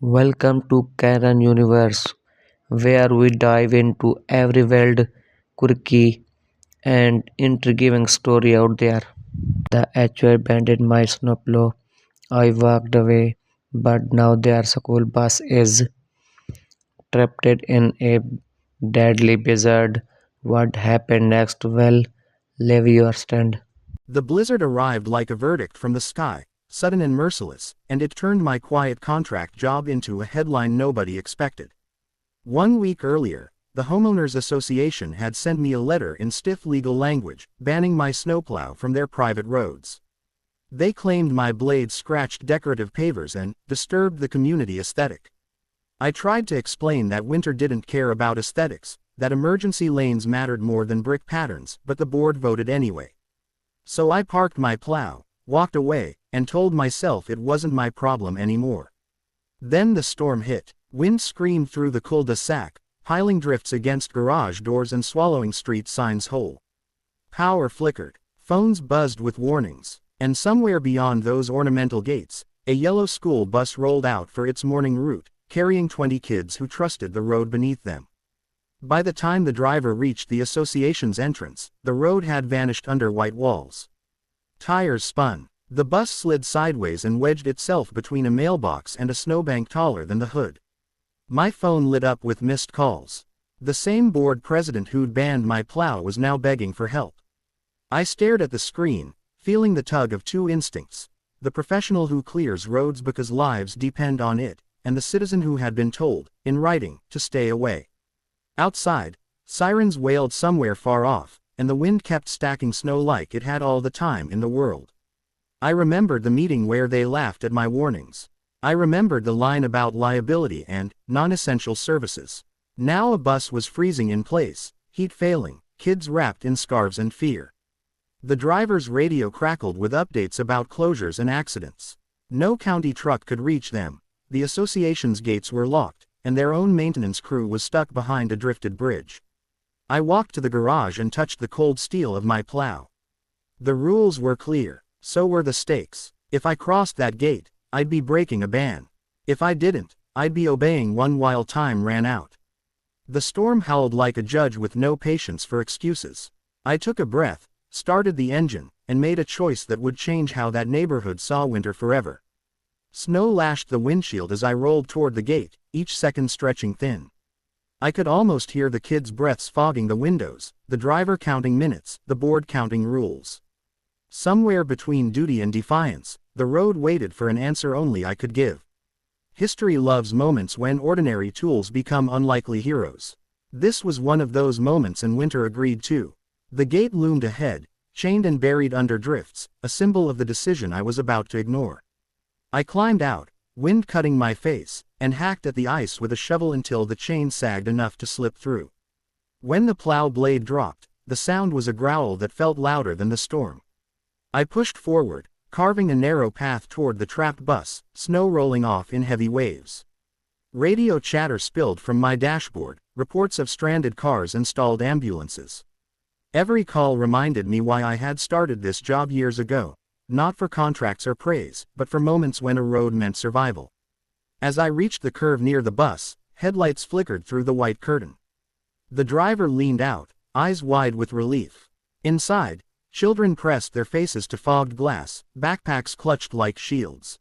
Welcome to Karen Universe, where we dive into every wild, quirky, and intriguing story out there. The HOA abandoned my Snowplow. I walked away, but now their school bus is trapped in a deadly blizzard. What happened next? Well, leave your stand. The blizzard arrived like a verdict from the sky, sudden and merciless, and it turned my quiet contract job into a headline nobody expected. 1 week earlier, the Homeowners Association had sent me a letter in stiff legal language, banning my snowplow from their private roads. They claimed my blades scratched decorative pavers and disturbed the community aesthetic. I tried to explain that winter didn't care about aesthetics, that emergency lanes mattered more than brick patterns, but the board voted anyway. So I parked my plow, walked away, and told myself it wasn't my problem anymore. Then the storm hit. Wind screamed through the cul-de-sac, piling drifts against garage doors and swallowing street signs whole. Power flickered, phones buzzed with warnings, and somewhere beyond those ornamental gates, a yellow school bus rolled out for its morning route, carrying 20 kids who trusted the road beneath them. By the time the driver reached the association's entrance, the road had vanished under white walls. Tires spun. The bus slid sideways and wedged itself between a mailbox and a snowbank taller than the hood. My phone lit up with missed calls. The same board president who'd banned my plow was now begging for help. I stared at the screen, feeling the tug of two instincts: the professional who clears roads because lives depend on it, and the citizen who had been told, in writing, to stay away. Outside, sirens wailed somewhere far off, and the wind kept stacking snow like it had all the time in the world. I remembered the meeting where they laughed at my warnings. I remembered the line about liability and non-essential services. Now a bus was freezing in place, heat failing, kids wrapped in scarves and fear. The driver's radio crackled with updates about closures and accidents. No county truck could reach them. The association's gates were locked, and their own maintenance crew was stuck behind a drifted bridge. I walked to the garage and touched the cold steel of my plow. The rules were clear, so were the stakes. If I crossed that gate, I'd be breaking a ban. If I didn't, I'd be obeying one while time ran out. The storm howled like a judge with no patience for excuses. I took a breath, started the engine, and made a choice that would change how that neighborhood saw winter forever. Snow lashed the windshield as I rolled toward the gate, each second stretching thin. I could almost hear the kids' breaths fogging the windows, the driver counting minutes, the board counting rules. Somewhere between duty and defiance, the road waited for an answer only I could give. History loves moments when ordinary tools become unlikely heroes. This was one of those moments, and winter agreed too. The gate loomed ahead, chained and buried under drifts, a symbol of the decision I was about to ignore. I climbed out, wind cutting my face, and hacked at the ice with a shovel until the chain sagged enough to slip through. When the plow blade dropped, the sound was a growl that felt louder than the storm. I pushed forward, carving a narrow path toward the trapped bus, snow rolling off in heavy waves. Radio chatter spilled from my dashboard, reports of stranded cars and stalled ambulances. Every call reminded me why I had started this job years ago. Not for contracts or praise, but for moments when a road meant survival. As I reached the curve near the bus, headlights flickered through the white curtain. The driver leaned out, eyes wide with relief. Inside, children pressed their faces to fogged glass, backpacks clutched like shields.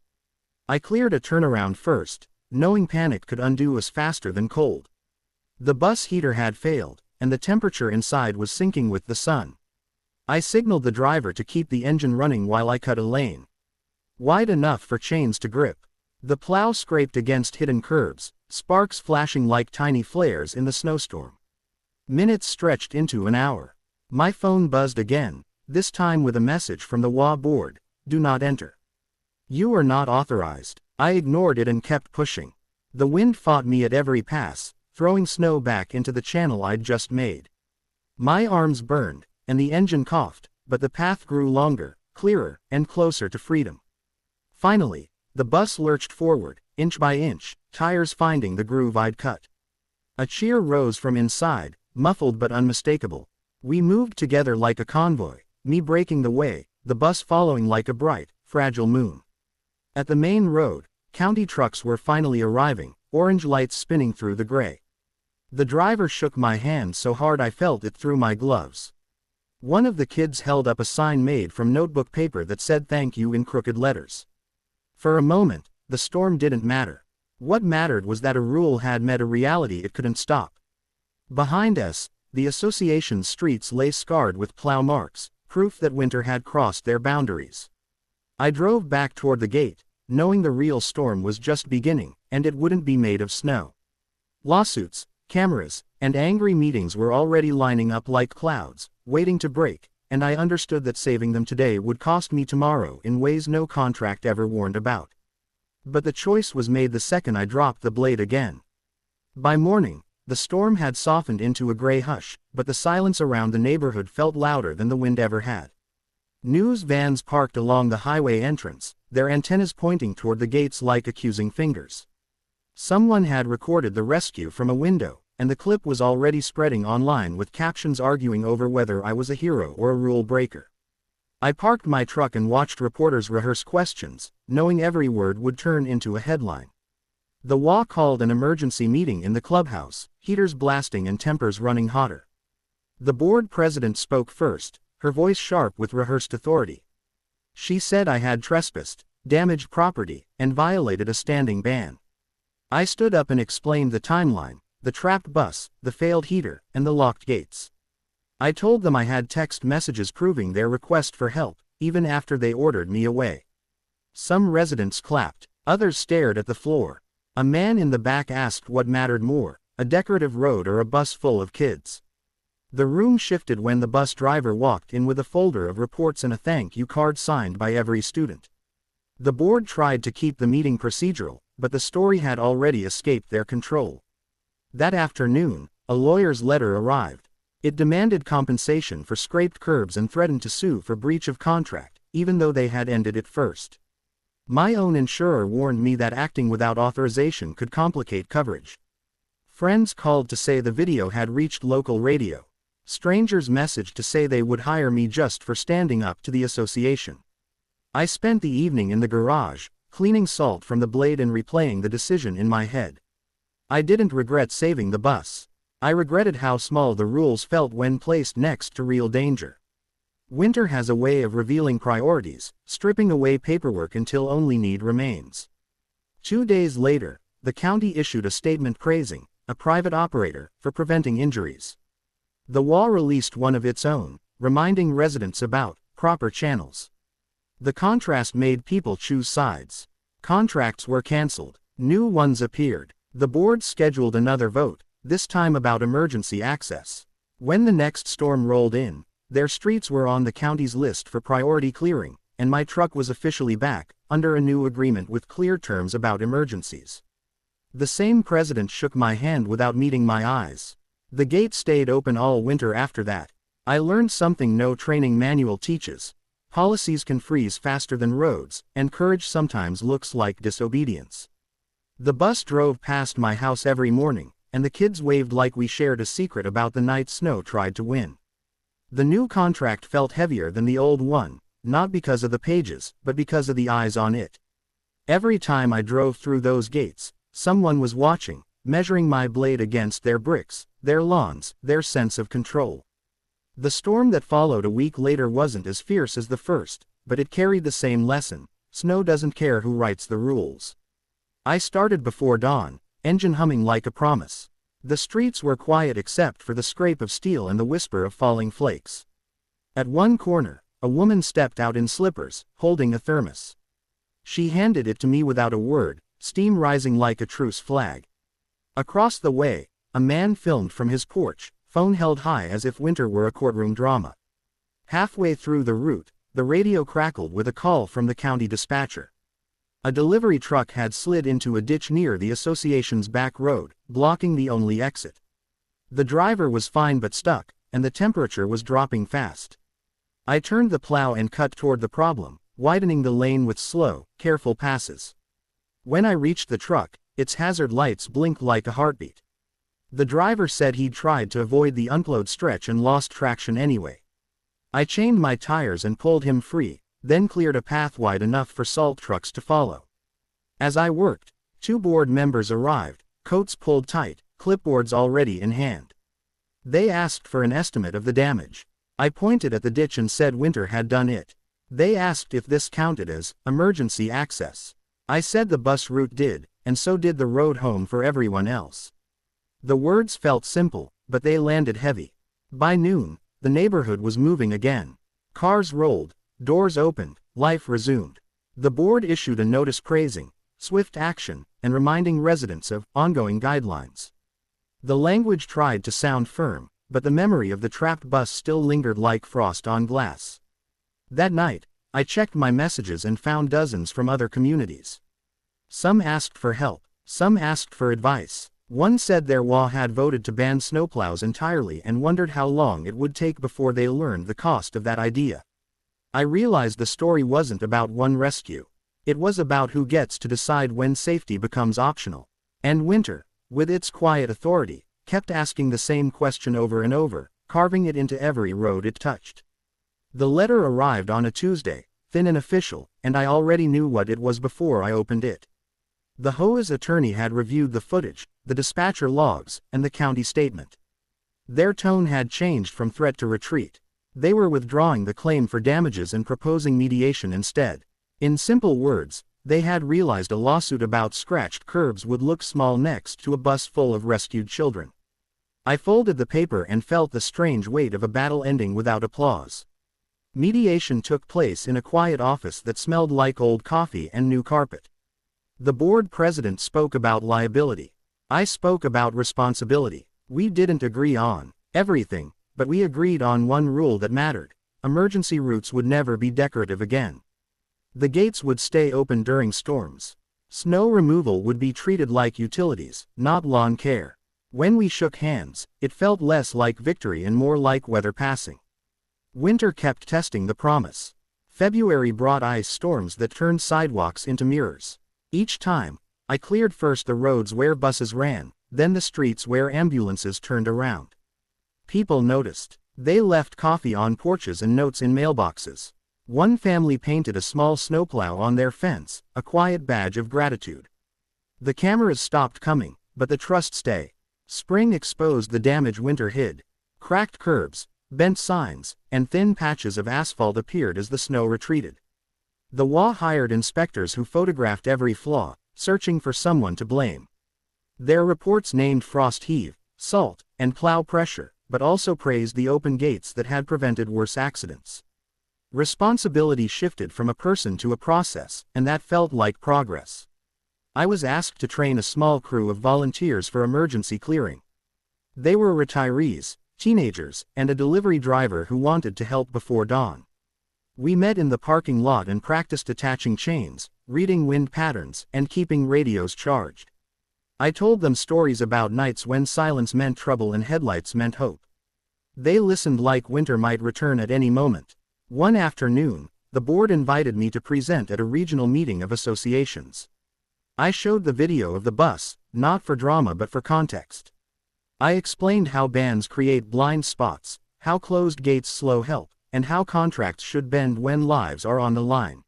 I cleared a turnaround first, knowing panic could undo us faster than cold. The bus heater had failed, and the temperature inside was sinking with the sun. I signaled the driver to keep the engine running while I cut a lane wide enough for chains to grip. The plow scraped against hidden curbs, sparks flashing like tiny flares in the snowstorm. Minutes stretched into an hour. My phone buzzed again, this time with a message from the HOA board: "Do not enter. You are not authorized." I ignored it and kept pushing. The wind fought me at every pass, throwing snow back into the channel I'd just made. My arms burned, and the engine coughed, but the path grew longer, clearer, and closer to freedom. Finally, the bus lurched forward, inch by inch, tires finding the groove I'd cut. A cheer rose from inside, muffled but unmistakable. We moved together like a convoy, me breaking the way, the bus following like a bright, fragile moon. At the main road, County trucks were finally arriving, orange lights spinning through the gray. The driver shook my hand so hard I felt it through my gloves. One of the kids held up a sign made from notebook paper that said "Thank you" in crooked letters. For a moment, the storm didn't matter. What mattered was that a rule had met a reality it couldn't stop. Behind us, the association's streets lay scarred with plow marks, proof that winter had crossed their boundaries. I drove back toward the gate, knowing the real storm was just beginning, and it wouldn't be made of snow. Lawsuits, cameras, and angry meetings were already lining up like clouds, waiting to break, and I understood that saving them today would cost me tomorrow in ways no contract ever warned about. But the choice was made the second I dropped the blade again. By morning, the storm had softened into a gray hush, but the silence around the neighborhood felt louder than the wind ever had. News vans parked along the highway entrance, their antennas pointing toward the gates like accusing fingers. Someone had recorded the rescue from a window, and the clip was already spreading online with captions arguing over whether I was a hero or a rule breaker. I parked my truck and watched reporters rehearse questions, knowing every word would turn into a headline. The HOA called an emergency meeting in the clubhouse, heaters blasting and tempers running hotter. The board president spoke first, her voice sharp with rehearsed authority. She said I had trespassed, damaged property, and violated a standing ban. I stood up and explained the timeline, the trapped bus, the failed heater, and the locked gates. I told them I had text messages proving their request for help, even after they ordered me away. Some residents clapped, others stared at the floor. A man in the back asked what mattered more, a decorative road or a bus full of kids. The room shifted when the bus driver walked in with a folder of reports and a thank you card signed by every student. The board tried to keep the meeting procedural, but the story had already escaped their control. That afternoon, a lawyer's letter arrived. It demanded compensation for scraped curbs and threatened to sue for breach of contract, even though they had ended it first. My own insurer warned me that acting without authorization could complicate coverage. Friends called to say the video had reached local radio. Strangers messaged to say they would hire me just for standing up to the association. I spent the evening in the garage, cleaning salt from the blade and replaying the decision in my head. I didn't regret saving the bus. I regretted how small the rules felt when placed next to real danger. Winter has a way of revealing priorities, stripping away paperwork until only need remains. 2 days later, the county issued a statement praising a private operator for preventing injuries. The HOA released one of its own, reminding residents about proper channels. The contrast made people choose sides. Contracts were canceled. New ones appeared. The board scheduled another vote, this time about emergency access. When the next storm rolled in, their streets were on the county's list for priority clearing, and my truck was officially back, under a new agreement with clear terms about emergencies. The same president shook my hand without meeting my eyes. The gate stayed open all winter after that. I learned something no training manual teaches. Policies can freeze faster than roads, and courage sometimes looks like disobedience. The bus drove past my house every morning, and the kids waved like we shared a secret about the night snow tried to win. The new contract felt heavier than the old one, not because of the pages, but because of the eyes on it. Every time I drove through those gates, someone was watching, measuring my blade against their bricks, their lawns, their sense of control. The storm that followed a week later wasn't as fierce as the first, but it carried the same lesson: snow doesn't care who writes the rules. I started before dawn, engine humming like a promise. The streets were quiet except for the scrape of steel and the whisper of falling flakes. At one corner, a woman stepped out in slippers, holding a thermos. She handed it to me without a word, steam rising like a truce flag. Across the way, a man filmed from his porch, phone held high as if winter were a courtroom drama. Halfway through the route, the radio crackled with a call from the county dispatcher. A delivery truck had slid into a ditch near the association's back road, blocking the only exit. The driver was fine but stuck, and the temperature was dropping fast. I turned the plow and cut toward the problem, widening the lane with slow, careful passes. When I reached the truck, its hazard lights blinked like a heartbeat. The driver said he'd tried to avoid the unload stretch and lost traction anyway. I chained my tires and pulled him free, then cleared a path wide enough for salt trucks to follow. As I worked, 2 board members arrived, coats pulled tight, clipboards already in hand. They asked for an estimate of the damage. I pointed at the ditch and said Winter had done it. They asked if this counted as emergency access. I said the bus route did, and so did the road home for everyone else. The words felt simple, but they landed heavy. By noon, the neighborhood was moving again. Cars rolled, doors opened, life resumed. The board issued a notice praising swift action and reminding residents of ongoing guidelines. The language tried to sound firm, but the memory of the trapped bus still lingered like frost on glass. That night, I checked my messages and found dozens from other communities. Some asked for help, some asked for advice. One said their HOA had voted to ban snowplows entirely and wondered how long it would take before they learned the cost of that idea. I realized the story wasn't about one rescue. It was about who gets to decide when safety becomes optional. And Winter, with its quiet authority, kept asking the same question over and over, carving it into every road it touched. The letter arrived on a Tuesday, thin and official, and I already knew what it was before I opened it. The HOA's attorney had reviewed the footage, the dispatcher logs, and the county statement. Their tone had changed from threat to retreat. They were withdrawing the claim for damages and proposing mediation instead. In simple words, they had realized a lawsuit about scratched curbs would look small next to a bus full of rescued children. I folded the paper and felt the strange weight of a battle ending without applause. Mediation took place in a quiet office that smelled like old coffee and new carpet. The board president spoke about liability. I spoke about responsibility. We didn't agree on everything, but we agreed on one rule that mattered. Emergency routes would never be decorative again. The gates would stay open during storms. Snow removal would be treated like utilities, not lawn care. When we shook hands, it felt less like victory and more like weather passing. Winter kept testing the promise. February brought ice storms that turned sidewalks into mirrors. Each time, I cleared first the roads where buses ran, then the streets where ambulances turned around. People noticed. They left coffee on porches and notes in mailboxes. One family painted a small snowplow on their fence, a quiet badge of gratitude. The cameras stopped coming, but the trust stayed. Spring exposed the damage winter hid. Cracked curbs, bent signs, and thin patches of asphalt appeared as the snow retreated. The HOA hired inspectors who photographed every flaw, searching for someone to blame. Their reports named frost heave, salt, and plow pressure, but also praised the open gates that had prevented worse accidents. Responsibility shifted from a person to a process, and that felt like progress. I was asked to train a small crew of volunteers for emergency clearing. They were retirees, teenagers, and a delivery driver who wanted to help before dawn. We met in the parking lot and practiced attaching chains, reading wind patterns, and keeping radios charged. I told them stories about nights when silence meant trouble and headlights meant hope. They listened like winter might return at any moment. One afternoon, the board invited me to present at a regional meeting of associations. I showed the video of the bus, not for drama but for context. I explained how bans create blind spots, how closed gates slow help, and how contracts should bend when lives are on the line.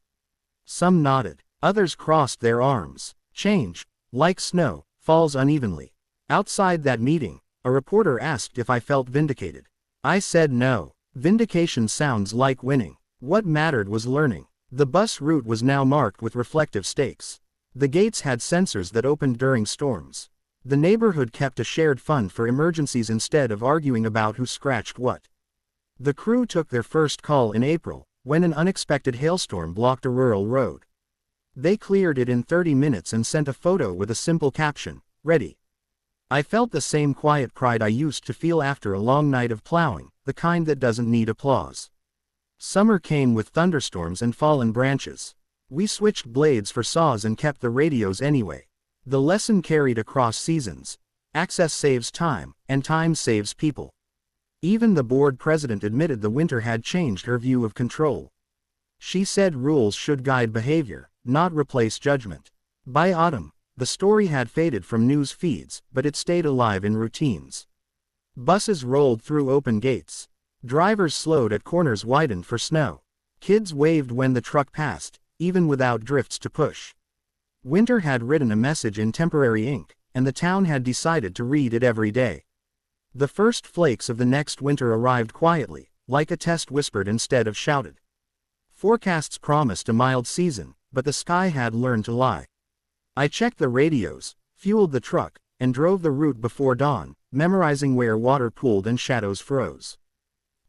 Some nodded, others crossed their arms. Change, like snow, falls unevenly. Outside that meeting, a reporter asked if I felt vindicated. I said no. Vindication sounds like winning. What mattered was learning. The bus route was now marked with reflective stakes. The gates had sensors that opened during storms. The neighborhood kept a shared fund for emergencies instead of arguing about who scratched what. The crew took their first call in April, when an unexpected hailstorm blocked a rural road. They cleared it in 30 minutes and sent a photo with a simple caption, "Ready." I felt the same quiet pride I used to feel after a long night of plowing, the kind that doesn't need applause. Summer came with thunderstorms and fallen branches. We switched blades for saws and kept the radios anyway. The lesson carried across seasons. Access saves time, and time saves people. Even the board president admitted the winter had changed her view of control. She said rules should guide behavior, not replace judgment. By autumn, the story had faded from news feeds, but it stayed alive in routines. Buses rolled through open gates. Drivers slowed at corners widened for snow. Kids waved when the truck passed, even without drifts to push. Winter had written a message in temporary ink, and the town had decided to read it every day. The first flakes of the next winter arrived quietly, like a test whispered instead of shouted. Forecasts promised a mild season, but the sky had learned to lie. I checked the radios, fueled the truck, and drove the route before dawn, memorizing where water pooled and shadows froze.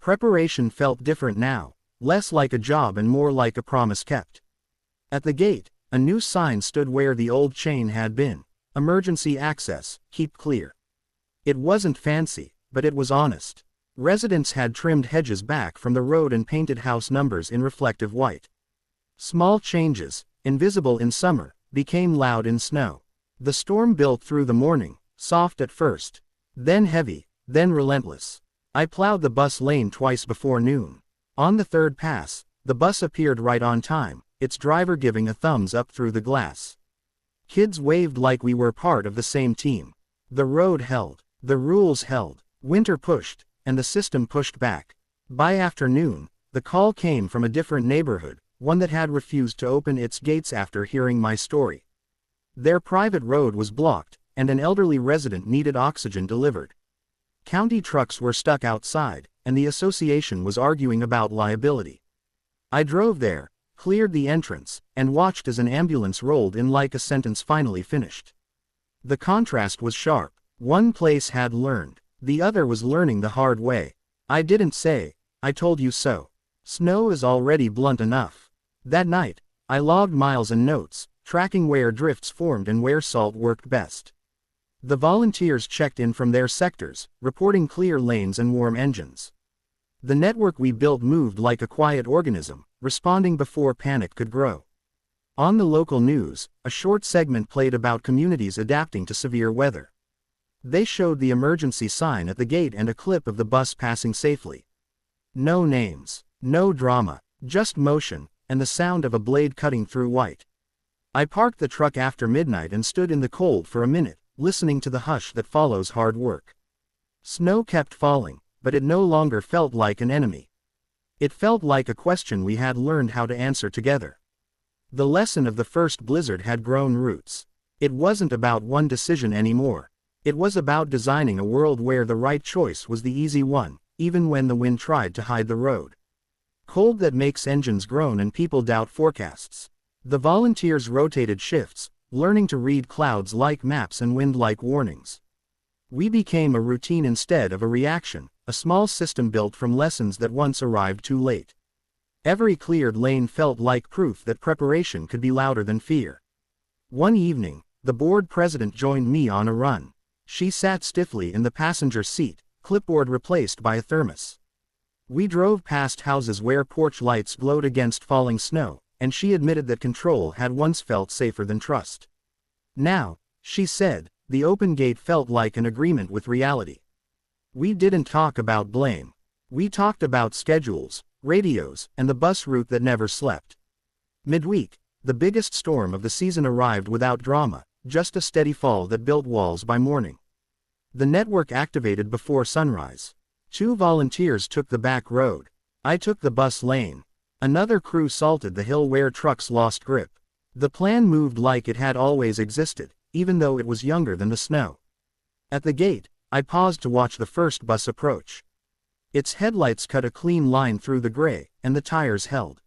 Preparation felt different now, less like a job and more like a promise kept. At the gate, a new sign stood where the old chain had been: emergency access, keep clear. It wasn't fancy, but it was honest. Residents had trimmed hedges back from the road and painted house numbers in reflective white. Small changes, invisible in summer, became loud in snow. The storm built through the morning, soft at first, then heavy, then relentless. I plowed the bus lane twice before noon. On the third pass, the bus appeared right on time, its driver giving a thumbs up through the glass. Kids waved like we were part of the same team. The road held, the rules held, winter pushed, and the system pushed back. By afternoon, the call came from a different neighborhood, one that had refused to open its gates after hearing my story. Their private road was blocked, and an elderly resident needed oxygen delivered. County trucks were stuck outside, and the association was arguing about liability. I drove there, cleared the entrance, and watched as an ambulance rolled in like a sentence finally finished. The contrast was sharp. One place had learned, the other was learning the hard way. I didn't say, "I told you so." Snow is already blunt enough. That night, I logged miles and notes, tracking where drifts formed and where salt worked best. The volunteers checked in from their sectors, reporting clear lanes and warm engines. The network we built moved like a quiet organism, responding before panic could grow. On the local news, a short segment played about communities adapting to severe weather. They showed the emergency sign at the gate and a clip of the bus passing safely. No names, no drama, just motion, and the sound of a blade cutting through white. I parked the truck after midnight and stood in the cold for a minute, listening to the hush that follows hard work. Snow kept falling, but it no longer felt like an enemy. It felt like a question we had learned how to answer together. The lesson of the first blizzard had grown roots. It wasn't about one decision anymore. It was about designing a world where the right choice was the easy one, even when the wind tried to hide the road. Cold that makes engines groan and people doubt forecasts. The volunteers rotated shifts, learning to read clouds like maps and wind like warnings. We became a routine instead of a reaction, a small system built from lessons that once arrived too late. Every cleared lane felt like proof that preparation could be louder than fear. One evening, the board president joined me on a run. She sat stiffly in the passenger seat, clipboard replaced by a thermos. We drove past houses where porch lights glowed against falling snow, and she admitted that control had once felt safer than trust. Now, she said, the open gate felt like an agreement with reality. We didn't talk about blame. We talked about schedules, radios, and the bus route that never slept. Midweek, the biggest storm of the season arrived without drama, just a steady fall that built walls by morning. The network activated before sunrise. 2 volunteers took the back road. I took the bus lane. Another crew salted the hill where trucks lost grip. The plan moved like it had always existed, even though it was younger than the snow. At the gate, I paused to watch the first bus approach. Its headlights cut a clean line through the gray, and the tires held.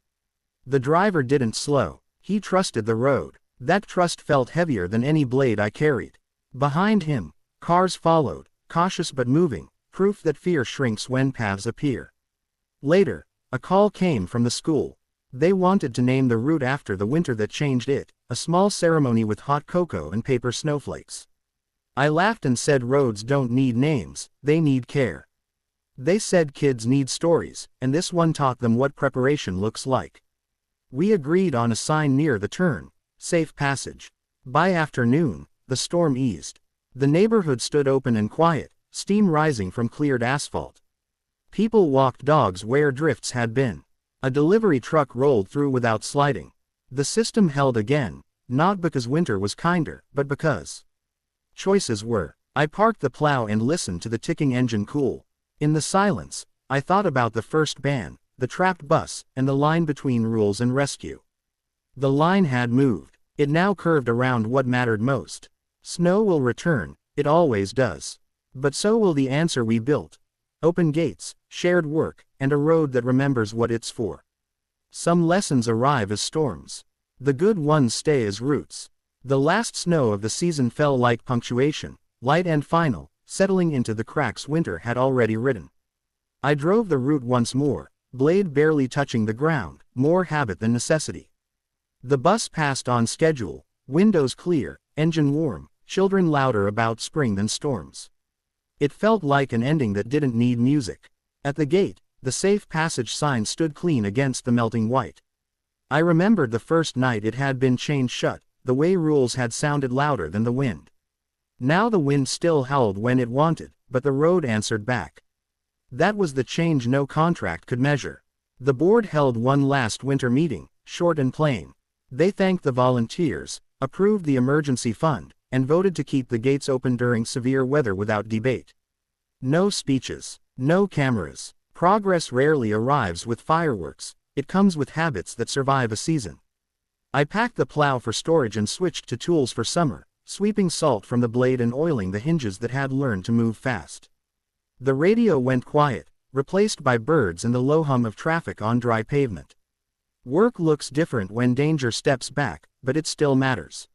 The driver didn't slow. He trusted the road. That trust felt heavier than any blade I carried. Behind him, cars followed, cautious but moving, proof that fear shrinks when paths appear. Later, a call came from the school. They wanted to name the route after the winter that changed it, a small ceremony with hot cocoa and paper snowflakes. I laughed and said roads don't need names, they need care. They said kids need stories, and this one taught them what preparation looks like. We agreed on a sign near the turn: safe passage. By afternoon, the storm eased. The neighborhood stood open and quiet, steam rising from cleared asphalt. People walked dogs where drifts had been. A delivery truck rolled through without sliding. The system held again, not because winter was kinder, but because choices were. I parked the plow and listened to the ticking engine cool. In the silence, I thought about the first ban, the trapped bus, and the line between rules and rescue. The line had moved. It now curved around what mattered most. Snow will return, it always does. But so will the answer we built. Open gates, shared work, and a road that remembers what it's for. Some lessons arrive as storms. The good ones stay as roots. The last snow of the season fell like punctuation, light and final, settling into the cracks winter had already written. I drove the route once more, blade barely touching the ground, more habit than necessity. The bus passed on schedule, windows clear, engine warm, children louder about spring than storms. It felt like an ending that didn't need music. At the gate, the safe passage sign stood clean against the melting white. I remembered the first night it had been chained shut, the way rules had sounded louder than the wind. Now the wind still howled when it wanted, but the road answered back. That was the change no contract could measure. The board held one last winter meeting, short and plain. They thanked the volunteers, approved the emergency fund, and voted to keep the gates open during severe weather without debate. No speeches, no cameras. Progress rarely arrives with fireworks, it comes with habits that survive a season. I packed the plow for storage and switched to tools for summer, sweeping salt from the blade and oiling the hinges that had learned to move fast. The radio went quiet, replaced by birds and the low hum of traffic on dry pavement. Work looks different when danger steps back, but it still matters.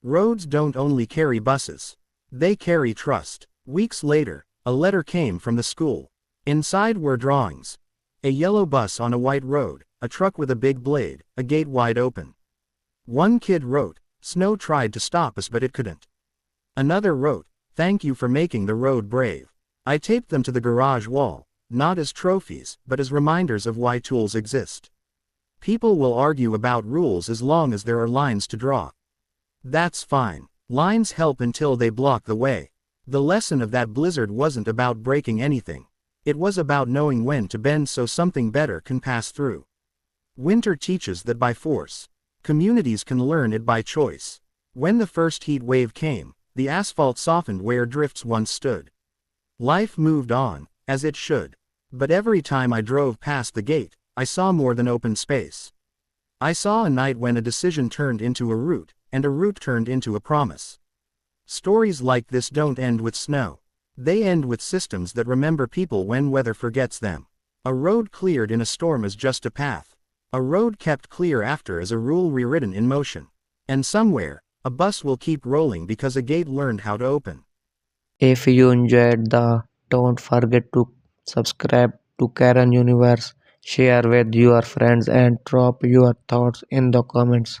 Roads don't only carry buses. They carry trust. Weeks later, a letter came from the school. Inside were drawings. A yellow bus on a white road, a truck with a big blade, a gate wide open. One kid wrote, "Snow tried to stop us but it couldn't." Another wrote, "Thank you for making the road brave." I taped them to the garage wall, not as trophies, but as reminders of why tools exist. People will argue about rules as long as there are lines to draw. That's fine. Lines help until they block the way. The lesson of that blizzard wasn't about breaking anything. It was about knowing when to bend so something better can pass through. Winter teaches that by force. Communities can learn it by choice. When the first heat wave came, the asphalt softened where drifts once stood. Life moved on, as it should. But every time I drove past the gate, I saw more than open space. I saw a night when a decision turned into a route, and a route turned into a promise. Stories like this don't end with snow. They end with systems that remember people when weather forgets them. A road cleared in a storm is just a path. A road kept clear after is a rule rewritten in motion. And somewhere, a bus will keep rolling because a gate learned how to open. If you enjoyed the, don't forget to subscribe to Karen Universe, share with your friends and drop your thoughts in the comments.